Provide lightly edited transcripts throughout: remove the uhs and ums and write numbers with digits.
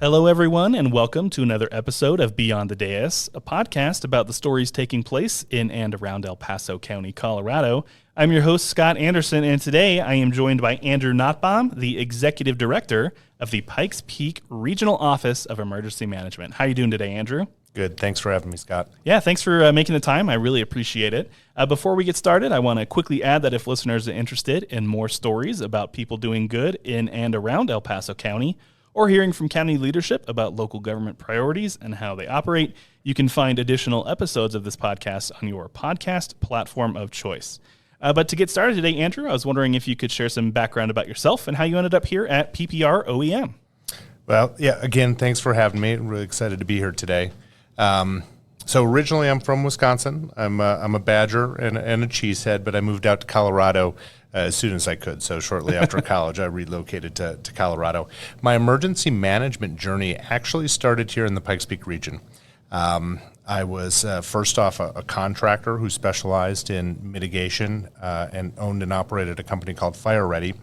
Hello, everyone, and welcome to another episode of Beyond the Dais, a podcast about the stories taking place in and around El Paso County, Colorado. I'm your host, Scott Anderson, and today I am joined by Andrew Notbohm, the Executive Director of the Pikes Peak Regional Office of Emergency Management. How are you doing today, Andrew? Good. Thanks for having me, Scott. Yeah, thanks for making the time. I really appreciate it. Before we get started, I want to quickly add that if listeners are interested in more stories about people doing good in and around El Paso County, or hearing from county leadership about local government priorities and how they operate, you can find additional episodes of this podcast on your podcast platform of choice. But to get started today, Andrew, I was wondering if you could share some background about yourself and how you ended up here at PPROEM. Well, yeah, again, thanks for having me. I'm really excited to be here today. So originally I'm from Wisconsin. I'm a Badger and a cheesehead, but I moved out to Colorado as soon as I could. So shortly after college, I relocated to Colorado. My emergency management journey actually started here in the Pikes Peak region. I was first off a contractor who specialized in mitigation and owned and operated a company called Fire Ready.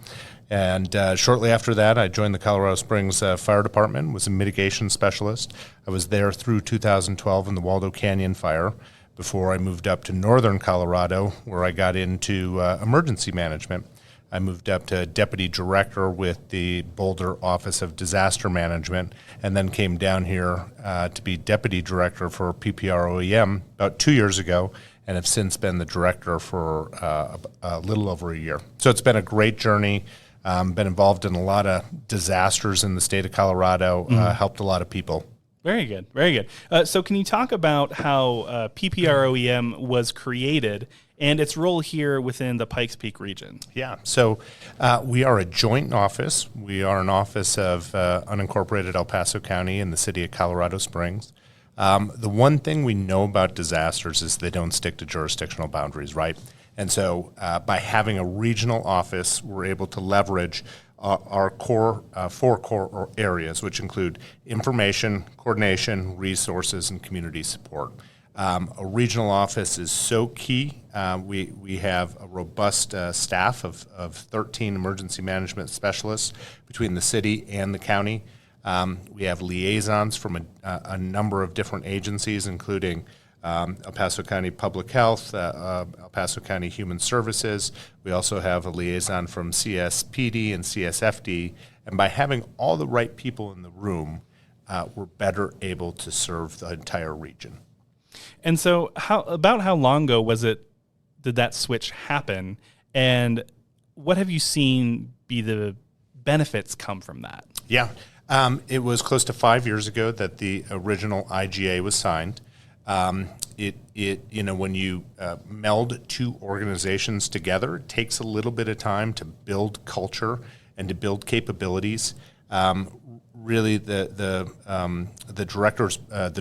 And shortly after that, I joined the Colorado Springs Fire Department, was a mitigation specialist. I was there through 2012 in the Waldo Canyon fire before I moved up to northern Colorado, where I got into emergency management. I moved up to deputy director with the Boulder Office of Disaster Management, and then came down here to be deputy director for PPROEM about 2 years ago, and have since been the director for a little over a year. So it's been a great journey. Been involved in a lot of disasters in the state of Colorado, helped a lot of people. Very good, very good. So can you talk about how PPROEM was created and its role here within the Pikes Peak region? Yeah, so we are a joint office. We are an office of unincorporated El Paso County in the city of Colorado Springs. The one thing we know about disasters is they don't stick to jurisdictional boundaries, right? And so by having a regional office, we're able to leverage our four core areas, which include information, coordination, resources, and community support. A regional office is so key. We have a robust staff of 13 emergency management specialists between the city and the county. We have liaisons from a number of different agencies, including El Paso County Public Health, El Paso County Human Services. We also have a liaison from CSPD and CSFD. And by having all the right people in the room, we're better able to serve the entire region. And so how long ago did that switch happen? And what have you seen be the benefits come from that? Yeah, it was close to 5 years ago that the original IGA was signed. When you meld two organizations together, it takes a little bit of time to build culture and to build capabilities. Really, the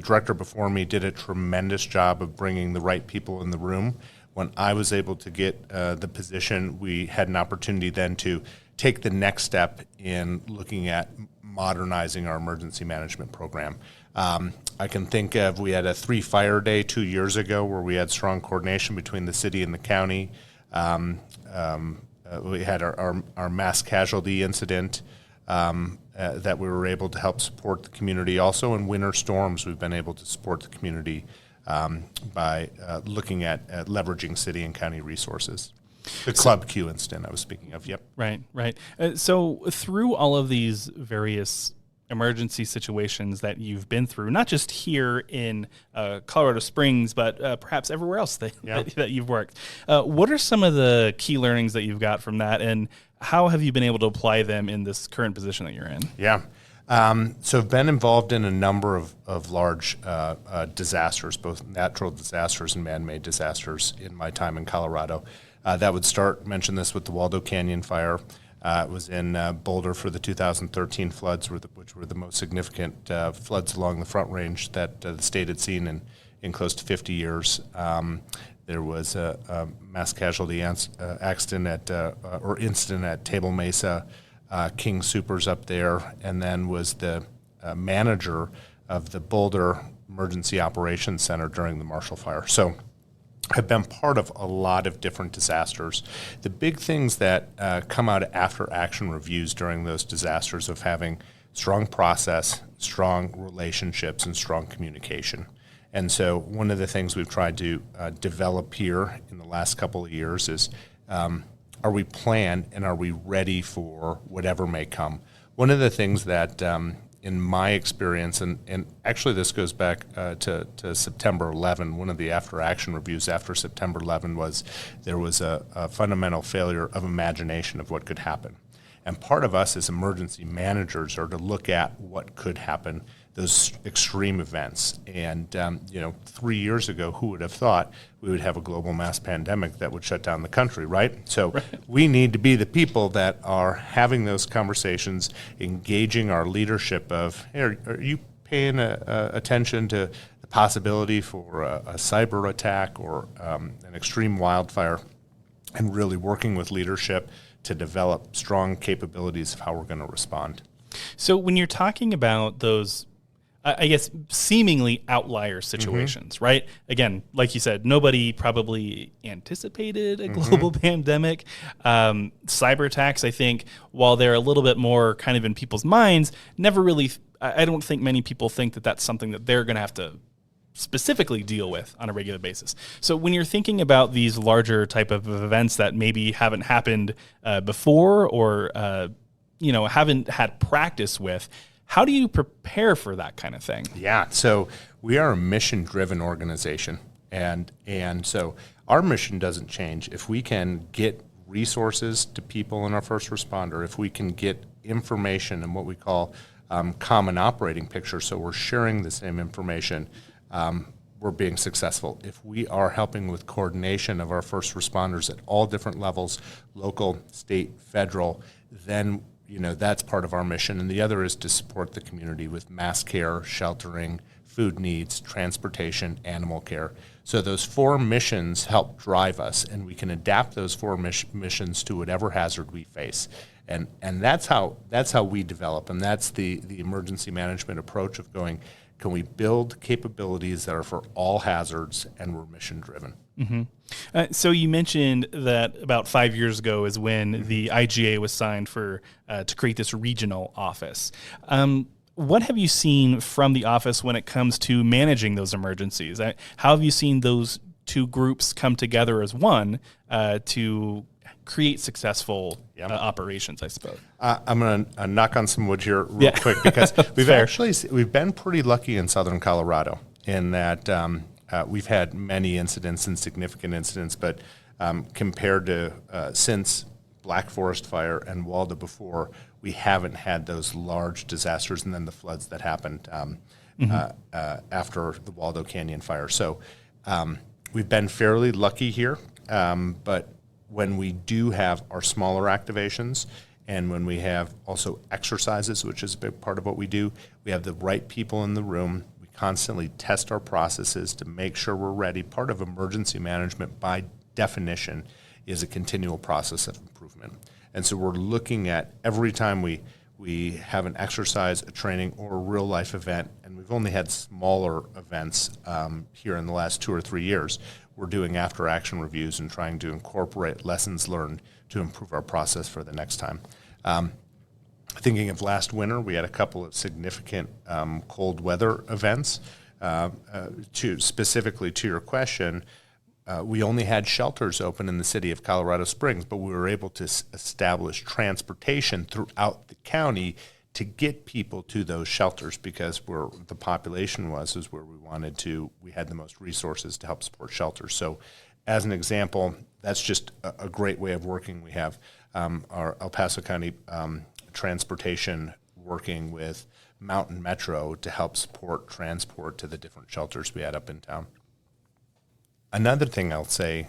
director before me did a tremendous job of bringing the right people in the room. When I was able to get the position, we had an opportunity then to take the next step in looking at modernizing our emergency management program. I can think of, we had a 3-fire day 2 years ago where we had strong coordination between the city and the county. We had our mass casualty incident that we were able to help support the community. Also in winter storms, we've been able to support the community by looking at leveraging city and county resources. The Club Q incident I was speaking of, yep. Right. So through all of these various emergency situations that you've been through, not just here in Colorado Springs, but perhaps everywhere else that you've worked, what are some of the key learnings that you've got from that, and how have you been able to apply them in this current position that you're in? Yeah. So I've been involved in a number of large disasters, both natural disasters and man-made disasters in my time in Colorado. That would mention this with the Waldo Canyon fire. It was in Boulder for the 2013 floods, which were the most significant floods along the Front Range that the state had seen in close to 50 years. There was a mass casualty incident at Table Mesa, King Soopers up there, and then was the manager of the Boulder Emergency Operations Center during the Marshall Fire. So I've been part of a lot of different disasters. The big things that come out after action reviews during those disasters of having strong process, strong relationships, and strong communication. And so one of the things we've tried to develop here in the last couple of years is, are we planned and are we ready for whatever may come? One of the things that in my experience, and actually this goes back to September 11, one of the after action reviews after September 11 was there was a fundamental failure of imagination of what could happen. And part of us as emergency managers are to look at what could happen, those extreme events. And, 3 years ago, who would have thought we would have a global mass pandemic that would shut down the country, right? So we need to be the people that are having those conversations, engaging our leadership of, hey, are you paying attention to the possibility for a cyber attack or an extreme wildfire, and really working with leadership to develop strong capabilities of how we're going to respond. So when you're talking about those, I guess, seemingly outlier situations, right? Again, like you said, nobody probably anticipated a global pandemic. Cyber attacks, I think, while they're a little bit more kind of in people's minds, never really, I don't think many people think that that's something that they're going to have to specifically deal with on a regular basis. So when you're thinking about these larger type of events that maybe haven't happened before or, haven't had practice with, how do you prepare for that kind of thing? Yeah, so we are a mission-driven organization, and so our mission doesn't change. If we can get resources to people in our first responder, if we can get information and what we call common operating picture, so we're sharing the same information, we're being successful. If we are helping with coordination of our first responders at all different levels, local, state, federal, then that's part of our mission. And the other is to support the community with mass care, sheltering, food needs, transportation, animal care. So those 4 missions help drive us, and we can adapt those 4 missions to whatever hazard we face. And that's how we develop, and that's the emergency management approach of going, can we build capabilities that are for all hazards, and we're mission driven. Mm-hmm. So you mentioned that about 5 years ago is when the IGA was signed for to create this regional office. What have you seen from the office when it comes to managing those emergencies? How have you seen those two groups come together as one to create successful operations, I suppose? I'm going to knock on some wood here real quick, because we've been pretty lucky in Southern Colorado in that we've had many incidents and significant incidents, but compared to since Black Forest Fire and Waldo before, we haven't had those large disasters and then the floods that happened after the Waldo Canyon fire. So we've been fairly lucky here, but when we do have our smaller activations and when we have also exercises, which is a big part of what we do, we have the right people in the room. We constantly test our processes to make sure we're ready. Part of emergency management, by definition, is a continual process of improvement. And so we're looking at every time we have an exercise, a training, or a real-life event, and we've only had smaller events here in the last 2 or 3 years, we're doing after-action reviews and trying to incorporate lessons learned to improve our process for the next time. Thinking of last winter, we had a couple of significant cold weather events. Specifically to your question, we only had shelters open in the city of Colorado Springs, but we were able to establish transportation throughout the county to get people to those shelters, because where the population is where we had the most resources to help support shelters. So as an example, that's just a great way of working. We have our El Paso County transportation working with Mountain Metro to help support transport to the different shelters we had up in town. Another thing I'll say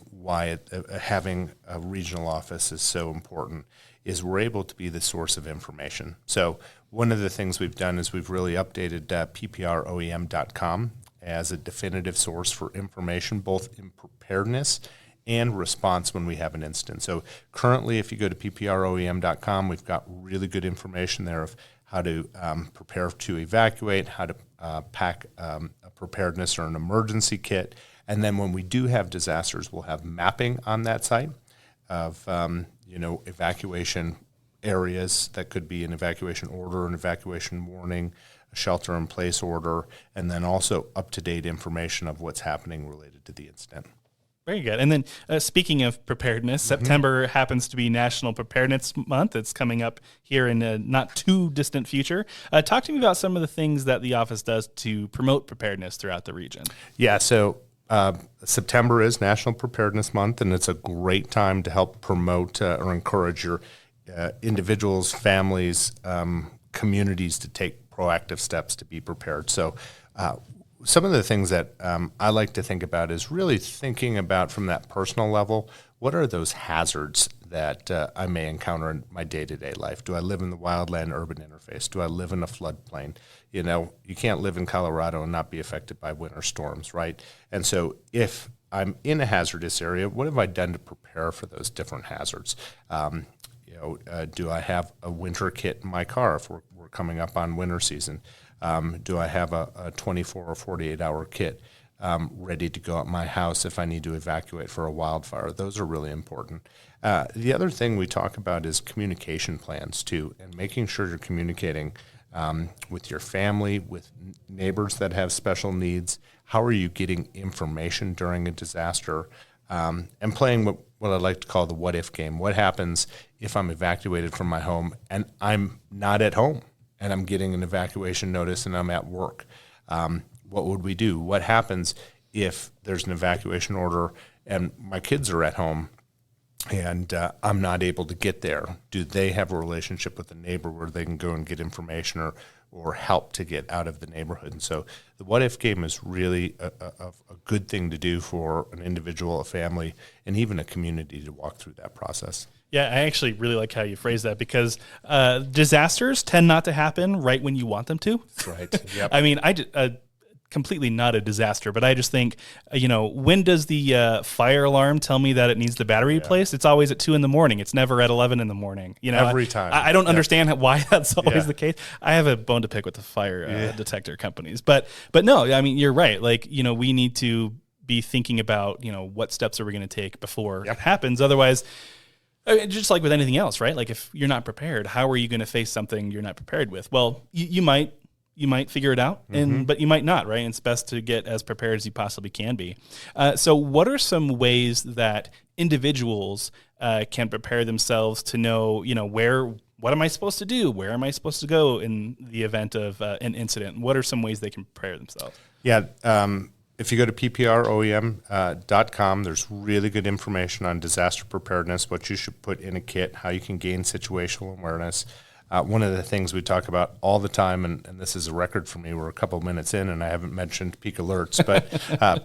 why having a regional office is so important is we're able to be the source of information. So one of the things we've done is we've really updated PPROEM.com as a definitive source for information, both in preparedness and response when we have an incident. So currently, if you go to PPROEM.com, we've got really good information there of how to prepare to evacuate, how to pack a preparedness or an emergency kit. And then when we do have disasters, we'll have mapping on that site of evacuation areas. That could be an evacuation order, an evacuation warning, a shelter-in-place order, and then also up-to-date information of what's happening related to the incident. Very good. And then speaking of preparedness, September happens to be National Preparedness Month. It's coming up here in a not too distant future. Talk to me about some of the things that the office does to promote preparedness throughout the region. Yeah, so September is National Preparedness Month, and it's a great time to help promote or encourage your individuals, families, communities to take proactive steps to be prepared. So some of the things that I like to think about is really thinking about from that personal level, what are those hazards that I may encounter in my day-to-day life? Do I live in the wildland-urban interface? Do I live in a floodplain? You know, you can't live in Colorado and not be affected by winter storms, right? And so if I'm in a hazardous area, what have I done to prepare for those different hazards? Do I have a winter kit in my car if we're coming up on winter season? Do I have a 24 or 48-hour kit ready to go at my house if I need to evacuate for a wildfire? Those are really important. The other thing we talk about is communication plans, too, and making sure you're communicating with your family, with neighbors that have special needs. How are you getting information during a disaster? And playing what I like to call the what-if game. What happens if I'm evacuated from my home and I'm not at home? And I'm getting an evacuation notice and I'm at work. What would we do? What happens if there's an evacuation order and my kids are at home and I'm not able to get there? Do they have a relationship with the neighbor where they can go and get information or help to get out of the neighborhood? And so the what-if game is really a good thing to do for an individual, a family, and even a community to walk through that process. Yeah, I actually really like how you phrase that because disasters tend not to happen right when you want them to. Right. Yep. I mean, completely not a disaster, but I just think, when does the fire alarm tell me that it needs the battery replaced? It's always at 2 a.m. It's never at 11 a.m. Every time. I don't understand why that's always the case. I have a bone to pick with the fire detector companies, but no, I mean, you're right. Like, we need to be thinking about, what steps are we going to take before it happens? Otherwise, just like with anything else, right? Like if you're not prepared, how are you going to face something you're not prepared with? Well, you might figure it out, but you might not, right? And it's best to get as prepared as you possibly can be. So what are some ways that individuals can prepare themselves to know, what am I supposed to do? Where am I supposed to go in the event of an incident? What are some ways they can prepare themselves? Yeah. If you go to PPROEM.com, there's really good information on disaster preparedness, what you should put in a kit, how you can gain situational awareness. One of the things we talk about all the time, and this is a record for me, we're a couple of minutes in and I haven't mentioned Peak Alerts, but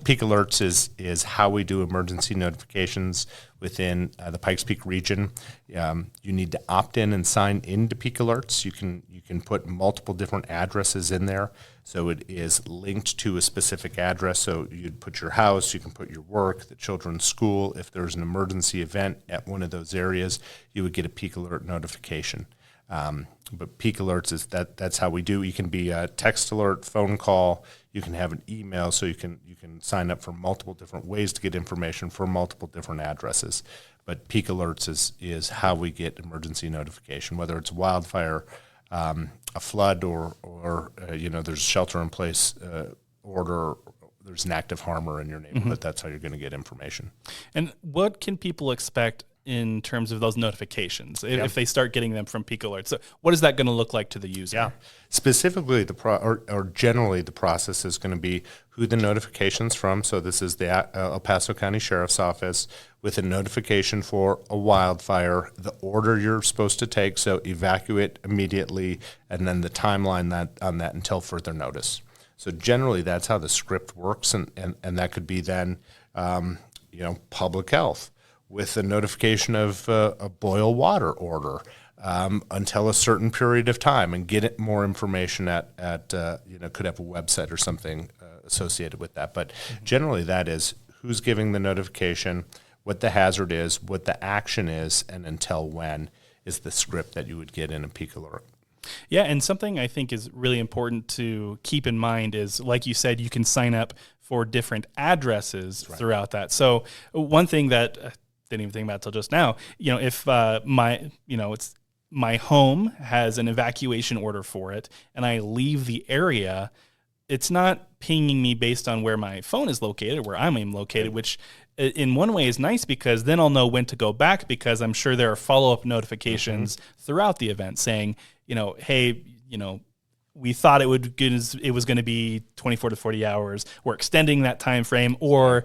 Peak Alerts is how we do emergency notifications within the Pikes Peak region. You need to opt in and sign into Peak Alerts. You can put multiple different addresses in there. So it is linked to a specific address. So you'd put your house, you can put your work, the children's school. If there's an emergency event at one of those areas, you would get a Peak Alert notification. But Peak Alerts that's how we do. You can be a text alert, phone call. You can have an email, so you can sign up for multiple different ways to get information for multiple different addresses. But Peak Alerts is how we get emergency notification, whether it's wildfire, a flood, or there's shelter-in-place order. There's an active harmer in your neighborhood. That's how you're going to get information. And what can people expect in terms of those notifications if they start getting them from Peak Alerts? So what is that going to look like to the user? Yeah, specifically or generally the process is going to be who the notification's from. So this is the El Paso County Sheriff's Office with a notification for a wildfire, the order you're supposed to take, so evacuate immediately, and then the timeline on that until further notice. So generally that's how the script works, and that could be then public health with a notification of a boil water order until a certain period of time, and get it more information could have a website or something associated with that. But generally that is who's giving the notification, what the hazard is, what the action is, and until when is the script that you would get in a Peak Alert. Yeah, and something I think is really important to keep in mind is, like you said, you can sign up for different addresses throughout that. So one thing that didn't even think about till just now, if it's my home has an evacuation order for it and I leave the area, it's not pinging me based on where my phone is located, where I'm located, which in one way is nice because then I'll know when to go back, because I'm sure there are follow-up notifications throughout the event saying, hey, we thought it was going to be 24 to 40 hours. We're extending that time frame, or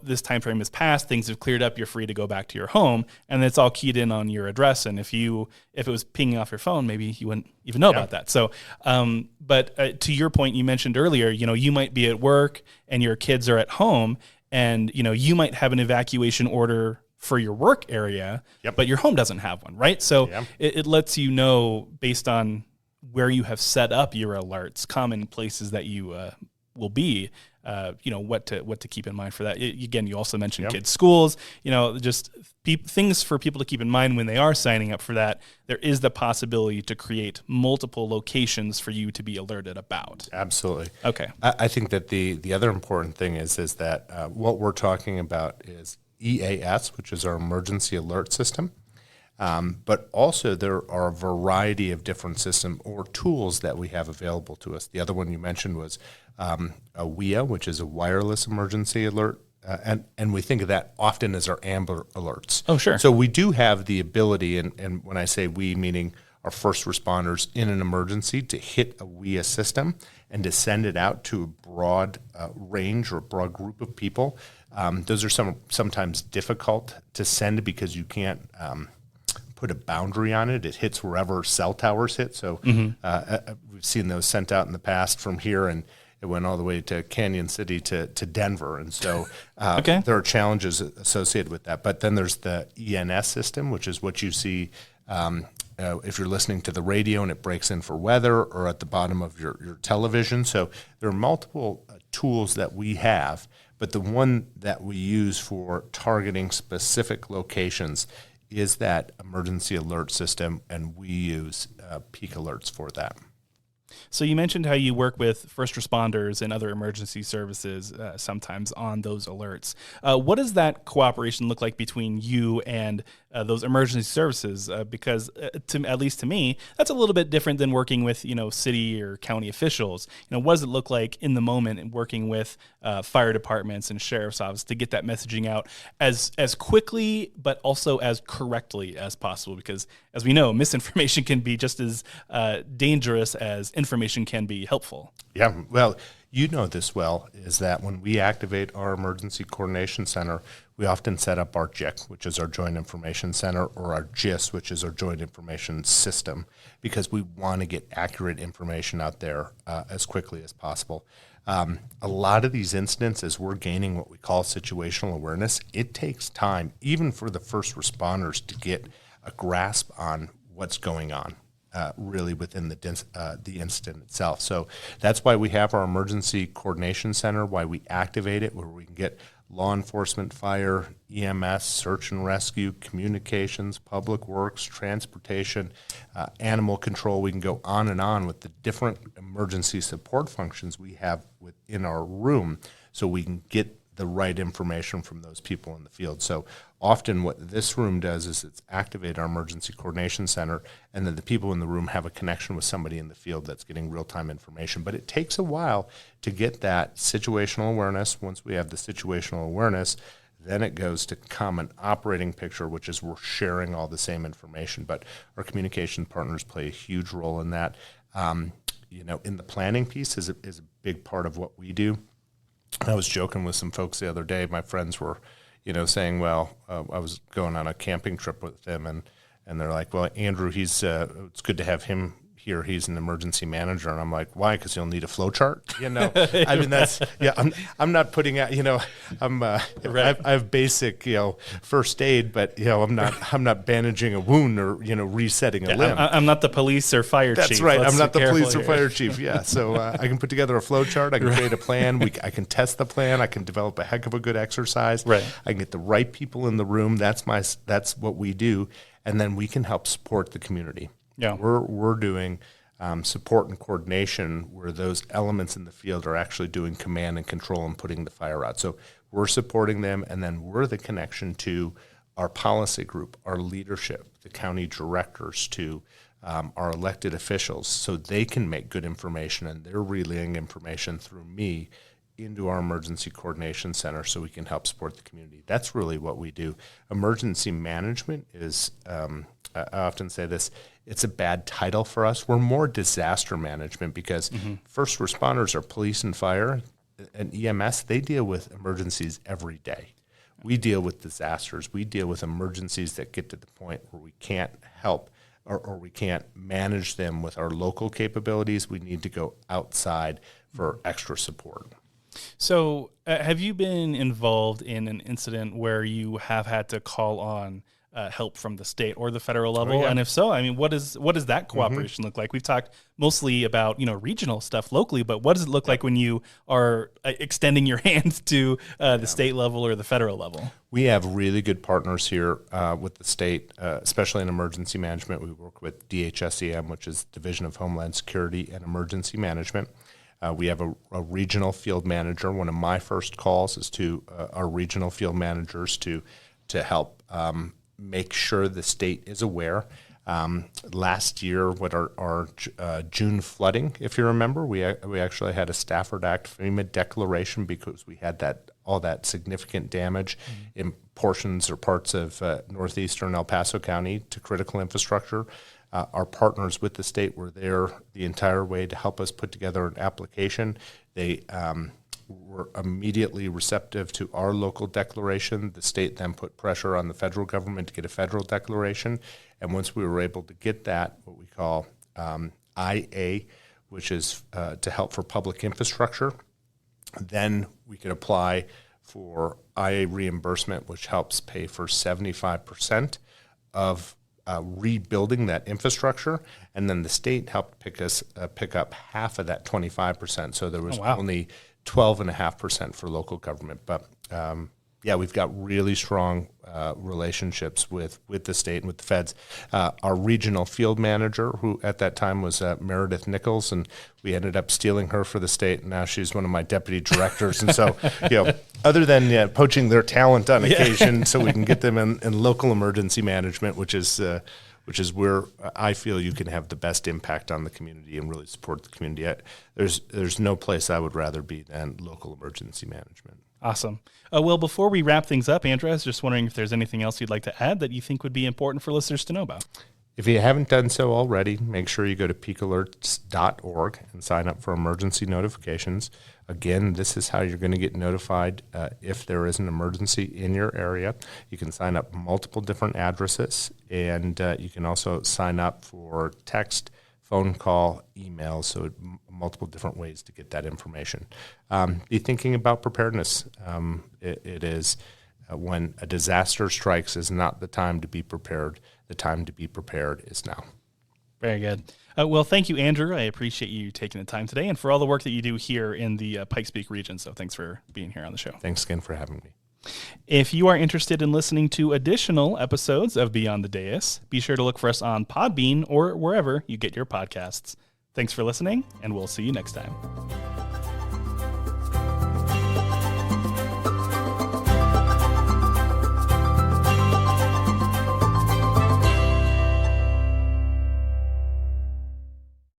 this time frame has passed. Things have cleared up. You're free to go back to your home, and it's all keyed in on your address. And if it was pinging off your phone, maybe you wouldn't even know about that. So, but to your point, you mentioned earlier, you might be at work and your kids are at home, and you might have an evacuation order for your work area, but your home doesn't have one, right? So it lets you know based on where you have set up your alerts, common places that you will be, what to keep in mind for that. Again, you also mentioned kids' schools, just things for people to keep in mind when they are signing up for that. There is the possibility to create multiple locations for you to be alerted about. Absolutely. Okay. I think that the other important thing is that what we're talking about is EAS, which is our emergency alert system. But also there are a variety of different systems or tools that we have available to us. The other one you mentioned was a WIA, which is a wireless emergency alert. And we think of that often as our Amber alerts. Oh, sure. So we do have the ability, and when I say we, meaning our first responders in an emergency, to hit a WIA system and to send it out to a broad range or a broad group of people. Those are sometimes difficult to send because you can't put a boundary on it. It hits wherever cell towers hit. So we've seen those sent out in the past from here, and it went all the way to Canyon City to Denver. And so there are challenges associated with that. But then there's the ENS system, which is what you see if you're listening to the radio and it breaks in for weather, or at the bottom of your television. So there are multiple tools that we have, but the one that we use for targeting specific locations is that emergency alert system, and we use peak alerts for that. So you mentioned how you work with first responders and other emergency services sometimes on those alerts. What does that cooperation look like between you and those emergency services? Because at least to me, that's a little bit different than working with city or county officials. What does it look like in the moment and working with fire departments and sheriff's office to get that messaging out as quickly but also as correctly as possible? Because as we know, misinformation can be just as dangerous as information can be helpful. Yeah, well, you know this well, is that when we activate our emergency coordination center, we often set up our JIC, which is our Joint Information Center, or our JIS, which is our Joint Information System, because we want to get accurate information out there as quickly as possible. A lot of these incidents, as we're gaining what we call situational awareness, it takes time, even for the first responders, to get a grasp on what's going on. Really within the incident itself. So that's why we have our emergency coordination center, why we activate it, where we can get law enforcement, fire, EMS, search and rescue, communications, public works, transportation, animal control. We can go on and on with the different emergency support functions we have within our room, so we can get the right information from those people in the field. So often what this room does is it's activate our emergency coordination center, and then the people in the room have a connection with somebody in the field that's getting real-time information. But it takes a while to get that situational awareness. Once we have the situational awareness, then it goes to common operating picture, which is we're sharing all the same information. But our communication partners play a huge role in that. In the planning piece is a big part of what we do. I was joking with some folks the other day. My friends were, saying, well, I was going on a camping trip with them, and they're like, well, Andrew, it's good to have him here. He's an emergency manager. And I'm like, why? Because he'll need a flow chart. I mean, that's, I'm not putting out, right. I have basic, first aid, but, I'm not bandaging a wound or, resetting a limb. I'm not the police or fire chief. That's right. I'm not the police or here. fire chief. Yeah. So I can put together a flow chart. I can create a plan. I can test the plan. I can develop a heck of a good exercise. Right. I can get the right people in the room. That's what we do. And then we can help support the community. Yeah, we're doing support and coordination where those elements in the field are actually doing command and control and putting the fire out. So we're supporting them, and then we're the connection to our policy group, our leadership, the county directors to our elected officials so they can make good information, and they're relaying information through me into our emergency coordination center so we can help support the community. That's really what we do. Emergency management is, I often say this, it's a bad title for us. We're more disaster management because first responders are police and fire, and EMS, they deal with emergencies every day. We deal with disasters. We deal with emergencies that get to the point where we can't help or we can't manage them with our local capabilities. We need to go outside for extra support. So have you been involved in an incident where you have had to call on help from the state or the federal level? Oh, yeah. And if so, I mean, what does that cooperation look like? We've talked mostly about, regional stuff locally, but what does it look like when you are extending your hands to the state level or the federal level? We have really good partners here with the state, especially in emergency management. We work with DHSEM, which is Division of Homeland Security and Emergency Management. We have a regional field manager. One of my first calls is to our regional field managers to help make sure the state is aware. Last year, with our June flooding, if you remember, we actually had a Stafford Act FEMA declaration because we had all that significant damage in portions or parts of northeastern El Paso County to critical infrastructure. Our partners with the state were there the entire way to help us put together an application. They were immediately receptive to our local declaration. The state then put pressure on the federal government to get a federal declaration. And once we were able to get that, what we call IA, which is to help for public infrastructure, then we could apply for IA reimbursement, which helps pay for 75% of rebuilding that infrastructure, and then the state helped pick up half of that 25%. So there was only 12.5% for local government. But we've got really strong relationships with the state and with the feds. Our regional field manager, who at that time was Meredith Nichols, and we ended up stealing her for the state, and now she's one of my deputy directors. And so, other than poaching their talent on occasion so we can get them in local emergency management, which is where I feel you can have the best impact on the community and really support the community. There's no place I would rather be than local emergency management. Awesome. Well, before we wrap things up, Andrew, I was just wondering if there's anything else you'd like to add that you think would be important for listeners to know about. If you haven't done so already, make sure you go to peakalerts.org and sign up for emergency notifications. Again, this is how you're going to get notified if there is an emergency in your area. You can sign up multiple different addresses, and you can also sign up for text, phone call, email, so multiple different ways to get that information. Be thinking about preparedness. It is when a disaster strikes is not the time to be prepared. The time to be prepared is now. Very good. Well, thank you, Andrew. I appreciate you taking the time today and for all the work that you do here in the Pikes Peak region. So thanks for being here on the show. Thanks again for having me. If you are interested in listening to additional episodes of Beyond the Dais, be sure to look for us on Podbean or wherever you get your podcasts. Thanks for listening, and we'll see you next time.